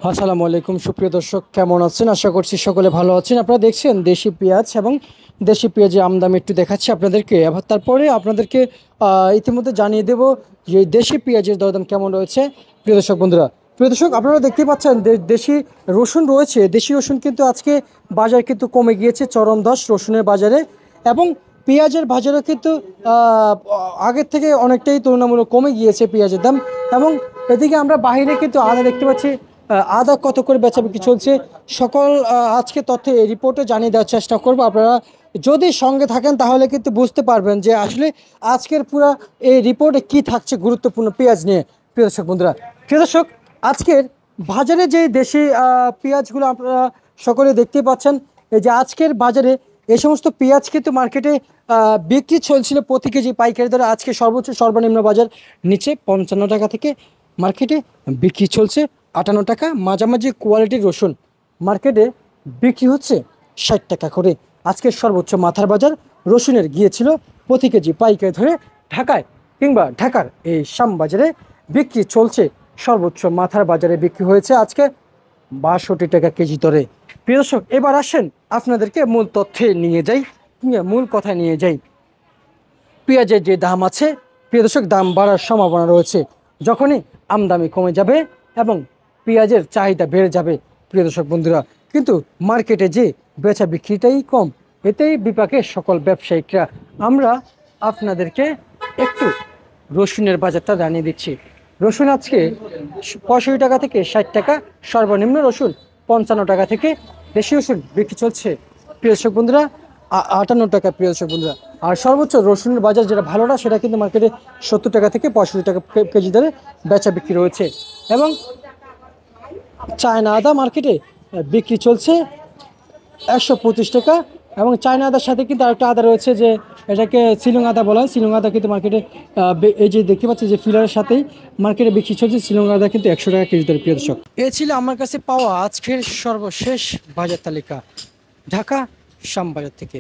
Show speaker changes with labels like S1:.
S1: আসসালামু আলাইকুম সুপ্রিয় দর্শক, কেমন আছেন? আশা করছি সকলে ভালো আছেন। আপনারা দেখছেন দেশি পেঁয়াজ এবং দেশি পেঁয়াজের আমদানি একটু দেখাচ্ছি আপনাদেরকে। আবার তারপরে আপনাদেরকে ইতিমধ্যে জানিয়ে দেব যে দেশি পেঁয়াজের দরদাম কেমন রয়েছে। প্রিয় দর্শক বন্ধুরা, প্রিয় দর্শক, আপনারা দেখতে পাচ্ছেন দেশি রসুন রয়েছে। দেশি রসুন কিন্তু আজকে বাজার কিন্তু কমে গিয়েছে চরম ধস রসুনের বাজারে, এবং পেঁয়াজের বাজারও কিন্তু আগের থেকে অনেকটাই তুলনামূলক কমে গিয়েছে পেঁয়াজের দাম। এবং এদিকে আমরা বাইরে কিন্তু আদা দেখতে পাচ্ছি, আদা কত করে বেচাবিক্রি চলছে সকল আজকে তথ্যে এই রিপোর্টে জানিয়ে দেওয়ার চেষ্টা করব। আপনারা যদি সঙ্গে থাকেন তাহলে কিন্তু বুঝতে পারবেন যে আসলে আজকের পুরা এই রিপোর্টে কি থাকছে গুরুত্বপূর্ণ পেঁয়াজ নিয়ে। প্রিয় দর্শক বন্ধুরা, প্রিয় দর্শক, আজকের বাজারে যে দেশি পেঁয়াজগুলো আপনারা সকলে দেখতে পাচ্ছেন, এই যে আজকের বাজারে এই সমস্ত পেঁয়াজ কিন্তু মার্কেটে বিক্রি চলছিল প্রতি কেজি পাইকারি দরে। আজকে সর্বোচ্চ সর্বনিম্ন বাজার নিচে 55 টাকা থেকে মার্কেটে বিক্রি চলছে 58 টাকা। মাঝামাঝি কোয়ালিটির রসুন মার্কেটে বিক্রি হচ্ছে 60 টাকা করে। আজকের সর্বোচ্চ মাথার বাজার রসুনের গিয়েছিল প্রতি কেজি পাইকারি ধরে ঢাকায় কিংবা ঢাকার এই শ্যামবাজারে বিক্রি চলছে। সর্বোচ্চ মাথার বাজারে বিক্রি হয়েছে আজকে 62 টাকা কেজি দরে। প্রিয় দর্শক, এবার আসেন আপনাদেরকে মূল তথ্যে নিয়ে যাই, মূল কথায় নিয়ে যাই। পেঁয়াজের যে দাম আছে, প্রিয় দর্শক, দাম বাড়ার সম্ভাবনা রয়েছে যখনই আমদানি কমে যাবে এবং পেঁয়াজের চাহিদা বেড়ে যাবে। প্রিয় দর্শক বন্ধুরা, কিন্তু মার্কেটে যে বেচা বিক্রিটাই কম, এতেই বিপাকে সকল ব্যবসায়িকরা। আমরা আপনাদেরকে একটু রসুনের বাজারটা জানিয়ে দিচ্ছি। রসুন আজকে 65 টাকা থেকে 60 টাকা, সর্বনিম্ন রসুন 55 টাকা থেকে দেশি রসুন বিক্রি চলছে প্রিয় দর্শক বন্ধুরা 58 টাকা। প্রিয় দর্শক বন্ধুরা, আর সর্বোচ্চ রসুনের বাজার যেটা ভালোটা সেটা কিন্তু মার্কেটে 70 টাকা থেকে 65 টাকা কেজি দরে বেচা বিক্রি রয়েছে। এবং চায়না আদা মার্কেটে বিক্রি চলছে 125 টাকা। এবং চায়না আদার সাথে কিন্তু আরেকটা আদা রয়েছে, যে এটাকে শিলং আদা বলা হয়। শিলং আদা কিন্তু মার্কেটে এই যে দেখতে পাচ্ছি যে ফিলারের সাথেই মার্কেটে বিক্রি চলছে শিলং আদা কিন্তু 100 টাকা কেজি দরে। প্রিয় দর্শক, এ ছিল আমার কাছে পাওয়া আজকের সর্বশেষ বাজার তালিকা ঢাকা শ্যামবাজার থেকে।